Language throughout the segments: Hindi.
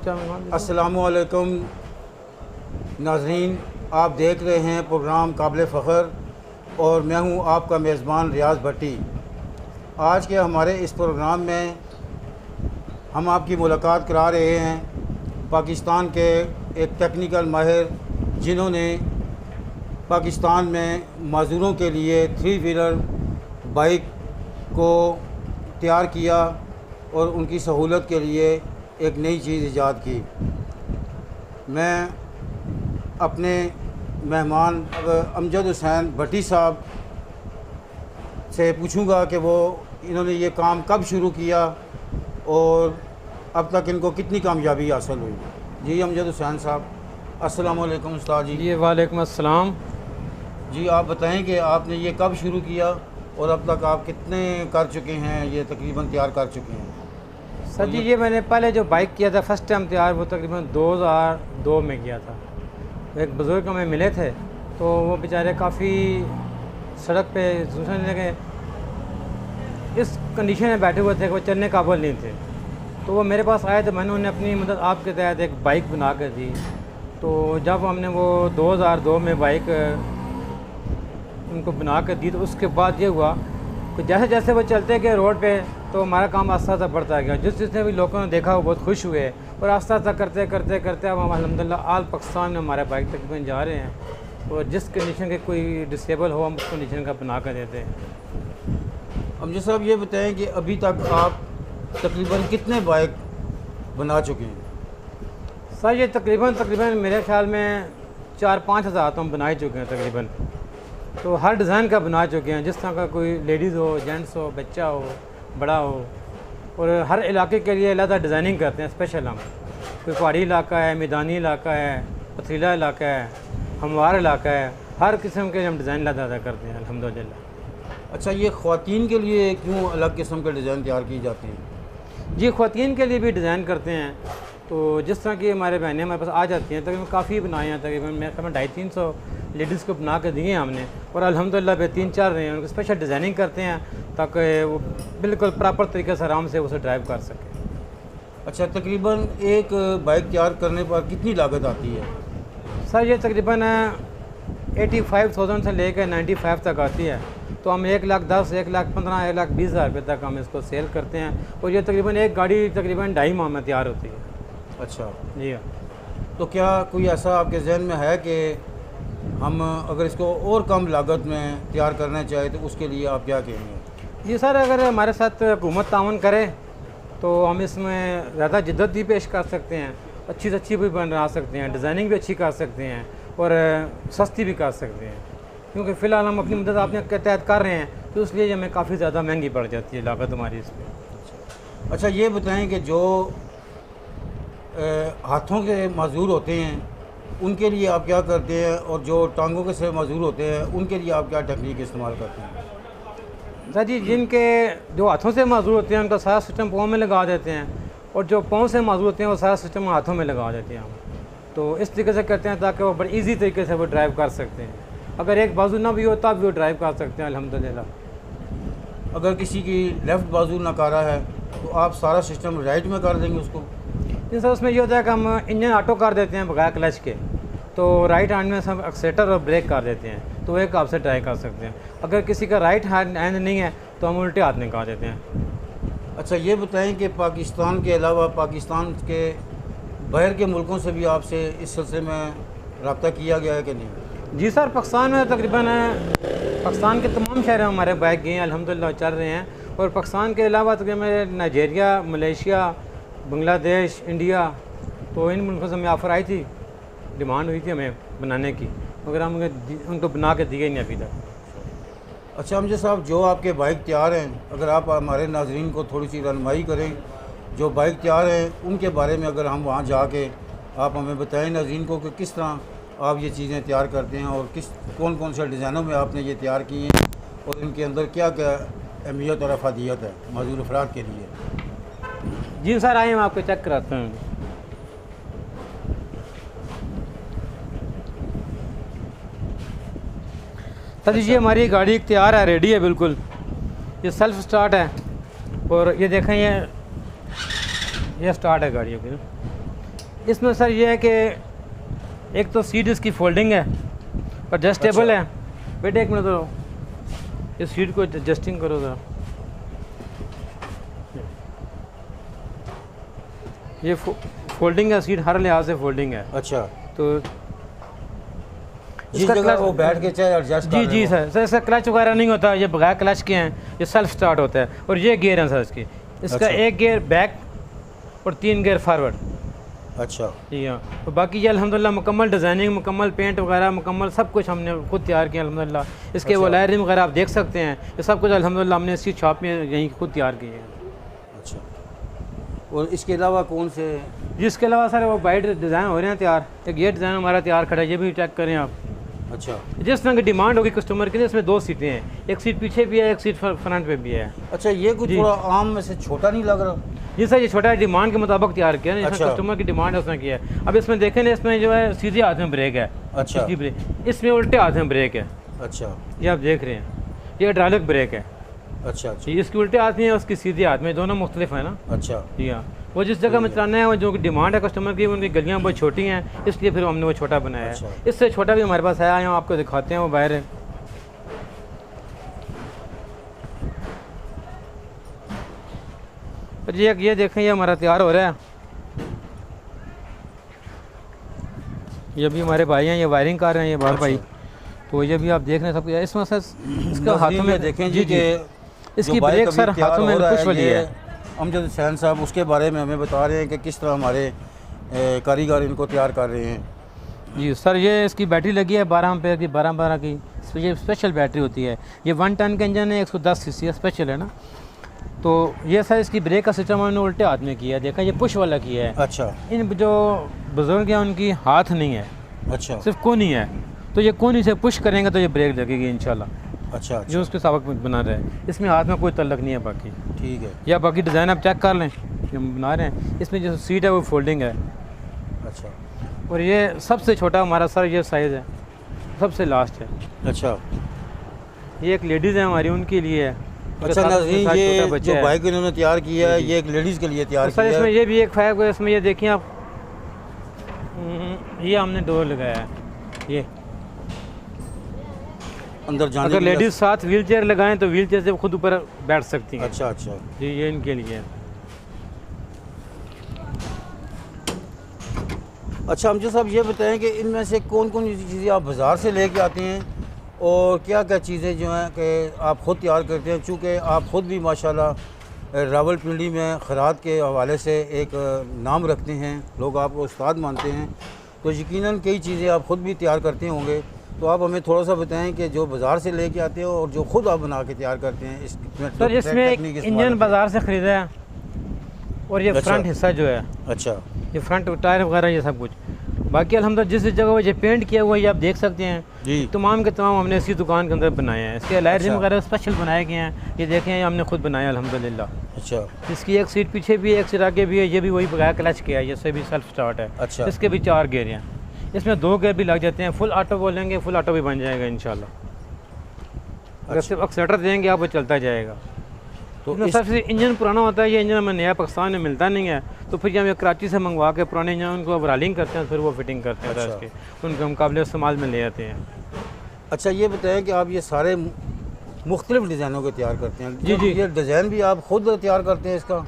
अस्सलामुअलैकुम नाज़रीन, आप देख रहे हैं प्रोग्राम काबिल फ़ख्र और मैं हूं आपका मेज़बान रियाज़ भट्टी। आज के हमारे इस प्रोग्राम में हम आपकी मुलाकात करा रहे हैं पाकिस्तान के एक टेक्निकल माहिर जिन्होंने पाकिस्तान में माज़ूरों के लिए 3 व्हीलर बाइक को तैयार किया और उनकी सहूलत के लिए एक नई चीज़ ईजाद की। मैं अपने मेहमान अमजद हुसैन भट्टी साहब से पूछूंगा कि वो इन्होंने ये काम कब शुरू किया और अब तक इनको कितनी कामयाबी हासिल हुई। जी अमजद हुसैन साहब, अस्सलाम वालेकुम उस्ताद जी। जी वालेकुम अस्सलाम। जी आप बताएं कि आपने ये कब शुरू किया और अब तक आप कितने कर चुके हैं, ये तकरीबन तैयार कर चुके हैं? सर जी ये मैंने पहले जो बाइक किया था फर्स्ट टाइम तैयार, वो तकरीबन 2002 में किया था। एक बुज़ुर्ग हमें मिले थे तो वो बेचारे काफ़ी सड़क पे सोचने लगे, इस कंडीशन में बैठे हुए थे कि वो चलने काबिल नहीं थे। तो वो मेरे पास आए तो मैंने उन्हें अपनी मदद आपके तहत एक बाइक बना कर दी। तो जब हमने वो 2002 में बाइक उनको बना कर दी तो उसके बाद ये हुआ कि जैसे जैसे वो चलते गए रोड पे तो हमारा काम आस्ता आस्ता बढ़ता गया। जिसने भी लोगों ने देखा वो बहुत खुश हुए और आस्ता आस्ता करते करते करते अब हम अल्हम्दुलिल्लाह आल पाकिस्तान में हमारे बाइक तकरीबन जा रहे हैं और जिस कंडीशन के कोई डिसेबल हो हम उस कंडीशन का बना कर देते हैं। अमजद साहब ये बताएं कि अभी तक आप तकरीबन कितने बाइक बना चुके हैं? सर ये तकरीबन मेरे ख्याल में 4-5 हज़ार तो हम बना ही चुके हैं तकरीबन। तो हर डिज़ाइन का बना चुके हैं, जिस तरह का कोई लेडीज़ हो, जेंट्स हो, बच्चा हो, बड़ा हो, और हर इलाके के लिए अलग डिज़ाइनिंग करते हैं स्पेशल। हम कोई पहाड़ी इलाका है, मैदानी इलाका है, पथरीला इलाका है, हमवार इलाका है, हर किस्म के हम डिज़ाइन लादा करते हैं अल्हम्दुलिल्लाह। अच्छा, ये ख़वातीन के लिए क्यों अलग किस्म के डिज़ाइन तैयार किए जाते हैं? जी ख़वातीन के लिए भी डिज़ाइन करते हैं। तो जिस तरह की हमारे बहनें हमारे पास आ जाती हैं तकरीबन काफ़ी बनाए हैं, तकरीबन मेरे ख्याल में 250-300 लेडीज़ को बना के दिए हैं हमने और अल्हम्दुलिल्लाह बेहतरीन चल रहे हैं। उनको स्पेशल डिज़ाइनिंग करते हैं ताकि वो बिल्कुल प्रॉपर तरीके से आराम से उसे ड्राइव कर सकें। अच्छा, तकरीबन एक बाइक तैयार करने पर कितनी लागत आती है? सर ये तकरीबन 85,000 से लेकर 95 तक आती है। तो हम 1,10,000, 1,15,000, 1,20,000 रुपये तक हम इसको सेल करते हैं और ये तकरीबन एक गाड़ी तकरीबन 2.5 माह में तैयार होती है। अच्छा जी हाँ। तो क्या कोई ऐसा आपके जहन में है कि हम अगर इसको और कम लागत में तैयार करना चाहें तो उसके लिए आप क्या कहेंगे? जी सर, अगर हमारे साथ हुकूमत तावन करे तो हम इसमें ज़्यादा जिद्दत भी पेश कर सकते हैं, अच्छी से अच्छी भी बना सकते हैं, डिज़ाइनिंग भी अच्छी कर सकते हैं और सस्ती भी कर सकते हैं। क्योंकि फ़िलहाल हम अपनी मदद आपने के तहत कर रहे हैं तो इसलिए हमें काफ़ी ज़्यादा महंगी पड़ जाती है लागत हमारी इस पर। अच्छा, ये बताएं कि जो हाथों के मज़दूर होते हैं उनके लिए आप क्या करते हैं और जो टांगों के से मज़दूर होते हैं उनके लिए आप क्या टेक्निक इस्तेमाल करते हैं? सर जी जिनके जो हाथों से मज़दूर होते हैं उनका सारा सिस्टम पाँव में लगा देते हैं और जो पाँव से मज़दूर होते हैं वो सारा सिस्टम हाथों में लगा देते हैं हम। तो इस तरीके से करते हैं ताकि वो बड़ी ईजी तरीके से वो ड्राइव कर सकते हैं। अगर एक बाजू ना भी हो तब भी वो ड्राइव कर सकते हैं अल्हम्दुलिल्लाह। अगर किसी की लेफ़्ट बाजू नकारा है तो आप सारा सिस्टम राइट में कर देंगे उसको? जी सर, उसमें ये होता है कि हम इंजन ऑटो कर देते हैं बगैर क्लच के, तो राइट हैंड में हम एक्सेलेरेटर और ब्रेक कर देते हैं तो एक आपसे ड्राइव कर सकते हैं। अगर किसी का राइट हैंड नहीं है तो हम उल्टे हाथ निकाल देते हैं। अच्छा, ये बताएं कि पाकिस्तान के अलावा पाकिस्तान के बाहर के मुल्कों से भी आपसे इस सिलसिले में रब्ता किया गया है कि नहीं? जी सर, पाकिस्तान में तकरीबन पाकिस्तान के तमाम शहर में हमारे बाइक गए हैं अल्हम्दुलिल्लाह चल रहे हैं। और पाकिस्तान के अलावा तकरीबन नाइजीरिया, मलेशिया, बांग्लादेश, इंडिया, तो इन मुल्कों से हमें ऑफ़र आई थी, डिमांड हुई थी हमें बनाने की, मगर हम उनको बना के दिए नहीं अभी तक। अच्छा अमजद साहब, जो आपके बाइक तैयार हैं, अगर आप हमारे नाज़रीन को थोड़ी सी रहनुमाई करें, जो बाइक तैयार हैं उनके बारे में अगर हम वहाँ जाके आप हमें बताएं नाज़रीन को कि किस तरह आप ये चीज़ें तैयार करते हैं और कौन कौन से डिज़ाइनों में आपने ये तैयार किए हैं और इनके अंदर क्या क्या अहमियत और अफादियत है मज़दूर अफराद के लिए। जी सर, आइए मैं आपको चेक कराता हूँ। सर जी हमारी गाड़ी तैयार है, रेडी है बिल्कुल। ये सेल्फ स्टार्ट है और ये देखें ये स्टार्ट है गाड़ी की। इसमें सर ये है कि एक तो सीट इसकी फोल्डिंग है, एडजस्टेबल है। बेटे एक मिनट दो, इस सीट को एडजस्टिंग करो ज़रा। ये फोल्डिंग है सीट, हर लिहाज से फोल्डिंग है। अच्छा, तो जिस जगह वो बैठ के चाहे एडजस्ट जी जी सर इसका क्लच वगैरह नहीं होता, ये बगैर क्लच के हैं, ये सेल्फ स्टार्ट होता है। और ये गियर हैं सर इसकी, इसका एक गियर बैक और 3 गियर फॉरवर्ड। अच्छा जी हाँ, तो बाकी ये अल्हम्दुलिल्लाह मुकम्मल डिज़ाइनिंग, मुकम्मल पेंट वगैरह, मुकम्मल सब कुछ हमने खुद तैयार किया अल्हम्दुलिल्लाह। इसके वो लायरिंग वगैरह आप देख सकते हैं, ये सब कुछ अल्हम्दुलिल्लाह हमने इसी शॉप में यहीं खुद तैयार किए हैं। अच्छा, और इसके अलावा कौन से? जिसके अलावा सर वो वाइड डिज़ाइन हो रहे हैं तैयार, एक ये डिज़ाइन हमारा तैयार खड़ा है, ये भी चेक करें आप। अच्छा, जिस तरह की डिमांड होगी कस्टमर के लिए, इसमें 2 सीटें हैं, एक सीट पीछे भी है, एक सीट फ्रंट पे भी है। अच्छा, ये कुछ थोड़ा आम में से छोटा नहीं लग रहा? जी सर, ये छोटा है, डिमांड के मुताबिक तैयार किया है, अच्छा। कस्टमर की डिमांड है उसने किया है। अब इसमें देखें ना, इसमें जो है सीधे हाथ में ब्रेक है। अच्छा, इसकी ब्रेक, इसमें उल्टे हाथ में ब्रेक है। अच्छा, ये आप देख रहे हैं, ये हाइड्रोलिक ब्रेक है। अच्छा, अच्छा, जी, इसकी उल्टे हाथ में है, उसकी सीधे हाथ में, दोनों मुख्तलिफ है ना। अच्छा, जी हाँ, वो जिस जगह में चलाना है, वो जो डिमांड है कस्टमर की, उनकी गलियाँ बहुत छोटी हैं, इसलिए फिर हमने वो छोटा बनाया अच्छा। है। इससे छोटा भी हमारे पास है, यहाँ आपको दिखाते हैं, वो बाहर है। और ये देखें, ये हमारा तैयार हो रहा है। ये भी हमारे भाई हैं, ये वायरिंग कर रहे हैं, ये बाहर भाई। तो ये भी आप देख रहे हैं सब कुछ। इसमें सर इसका हाथों में देखें जी कि इसकी ब्रेक सर हाथों में पुश वाली है। अमजद हुसैन साहब उसके बारे में हमें बता रहे हैं कि किस तरह हमारे कारीगर इनको तैयार कर रहे हैं। जी सर, ये इसकी बैटरी लगी है 12 एम्पेयर की, 12 की। ये स्पेशल बैटरी होती है, ये 1 टन का इंजन है, 110 सीसी है, स्पेशल है ना। तो ये सर इसकी ब्रेक का सिस्टम हमने उल्टे हाथ में किया है, देखा, ये पुश वाला किया है। अच्छा, इन जो बुजुर्ग हैं उनकी हाथ नहीं है, अच्छा, सिर्फ कोनी है, तो ये कोनी से पुश करेंगे तो ये ब्रेक लगेगी इंशाल्लाह। अच्छा, जो उसके सबक बना रहे हैं, इसमें हाथ में कोई तल्लक नहीं है बाकी। ठीक है। या बाकी डिज़ाइन आप चेक कर लें जो हम बना रहे हैं, इसमें जो सीट है वो फोल्डिंग है। अच्छा, और ये सबसे छोटा हमारा सर ये साइज़ है, सबसे लास्ट है। अच्छा, ये एक लेडीज़ है हमारी, उनके लिए है। अच्छा नाज़रीन, ये जो बाइक इन्होंने तैयार किया है, ये एक लेडीज़ के लिए तैयार किया है। इसमें ये भी एक फैग है, इसमें ये देखिए आप, ये हमने डोर लगाया है। ये अंदर जाने अगर लेडीज़ साथ व्हील चेयर लगाएं तो व्हील चेयर से खुद ऊपर बैठ सकती हैं। अच्छा, अच्छा, जी, ये इनके लिए है। अच्छा, अमजद साहब ये बताएं कि इनमें से कौन कौन सी चीज़ें आप बाज़ार से लेके आते हैं और क्या क्या चीज़ें जो हैं कि आप ख़ुद तैयार करते हैं? चूँकि आप ख़ुद भी माशाल्लाह रावलपिंडी में खैरात के हवाले से एक नाम रखते हैं, लोग आपको उस्ताद मानते हैं, तो यकीनन कई चीज़ें आप ख़ुद भी तैयार करते होंगे। तो आप हमें थोड़ा सा बताएं कि जो बाज़ार से लेके आते हो और जो ख़ुद आप बना के तैयार करते हैं, सर इसमें इंजन बाज़ार से ख़रीदा है, और ये फ्रंट हिस्सा जो है, अच्छा, ये फ्रंट टायर वगैरह ये सब कुछ। बाकी अल्हम्दुलिल्लाह जिस जगह ये पेंट किया हुआ है, ये आप देख सकते हैं जी, तमाम के तमाम हमने इसी दुकान के अंदर बनाए हैं। इसके लाइटिंग वगैरह स्पेशल बनाए गए हैं, ये देखें, ये हमने खुद बनाया अल्हम्दुलिल्लाह। अच्छा, इसकी एक सीट पीछे भी है, एक सीट आगे भी है, ये भी वही बगैर क्लच किया है, ये से भी सेल्फ स्टार्ट है। अच्छा, इसके भी 4 गियर हैं, इसमें 2 गियर भी लग जाते हैं। फुल ऑटो बोलेंगे, फुल ऑटो भी बन जाएगा इंशाल्लाह। अगर सिर्फ एक्सीलेटर देंगे आप, वो चलता जाएगा। तो सबसे इंजन पुराना होता है, ये इंजन हमें नया पाकिस्तान में मिलता नहीं है, तो फिर हम कराची से मंगवा के पुराने इंजन उनको रॉलिंग करते हैं, फिर वो फिटिंग करते हैं। अच्छा, उसके उनके मुकाबले इस्तेमाल में ले आते हैं। अच्छा, ये बताएं कि आप ये सारे मुख्तलिफ डिज़ाइनों के तैयार करते हैं? जी जी, ये डिज़ाइन भी आप खुद तैयार करते हैं इसका?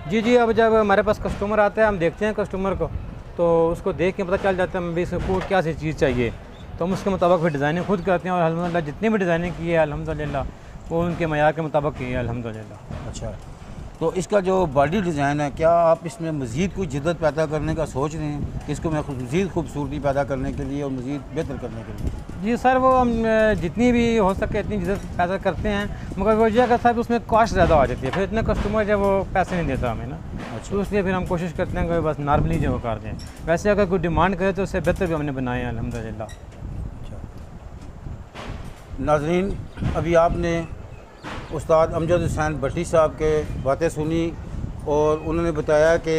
जी जी, अब जब हमारे पास कस्टमर आता है, हम देखते हैं कस्टमर को, तो उसको देख के पता चल जाता है भी इसको क्या सी चीज़ चाहिए, तो हम उसके मुताबिक फिर डिज़ाइनिंग खुद करते हैं। और अल्हम्दुलिल्लाह जितनी भी डिज़ाइनिंग की है अल्हम्दुलिल्लाह वो उनके मयार के मुताबिक की है अल्हम्दुलिल्लाह। अच्छा, तो इसका जो बॉडी डिज़ाइन है, क्या आप इसमें मज़ीद कोई जिद्दत पैदा करने का सोच रहे हैं कि इसको मैं मज़ीद खूबसूरती पैदा करने के लिए और मज़ीद बेहतर करने के लिए? जी सर, वो हम जितनी भी हो सके इतनी जिद्दत पैदा करते हैं, मगर वो जगह सर उसमें कॉस्ट ज़्यादा आ जाती है, फिर इतने कस्टमर जब वो पैसे नहीं देता हमें ना। अच्छा, तो इसलिए फिर हम कोशिश करते हैं कि बस नॉर्मली जो कर दें। वैसे अगर कोई डिमांड करे तो उससे बेहतर भी हमने बनाए हैं अल्हम्दुलिल्लाह। अच्छा नाज़रीन, अभी आपने उस्ताद अमजद हुसैन भट्टी साहब के बातें सुनी और उन्होंने बताया कि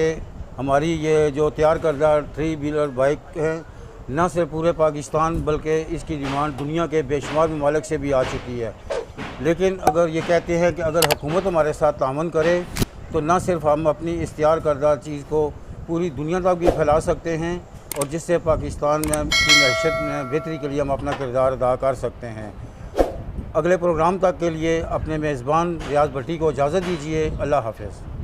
हमारी ये जो तैयार करदा 3 व्हीलर बाइक हैं, न सिर्फ पूरे पाकिस्तान बल्कि इसकी डिमांड दुनिया के बेशुमार ममालिक से भी आ चुकी है। लेकिन अगर ये कहते हैं कि अगर हुकूमत हमारे साथ तामन करे तो न सिर्फ हम अपनी इस तैयार करदा चीज़ को पूरी दुनिया तक भी फैला सकते हैं और जिससे पाकिस्तान में की मैशत में बेहतरी के लिए हम अपना किरदार अदा कर सकते हैं। अगले प्रोग्राम तक के लिए अपने मेज़बान रियाज़ भट्टी को इजाज़त दीजिए। अल्लाह हाफ़िज़।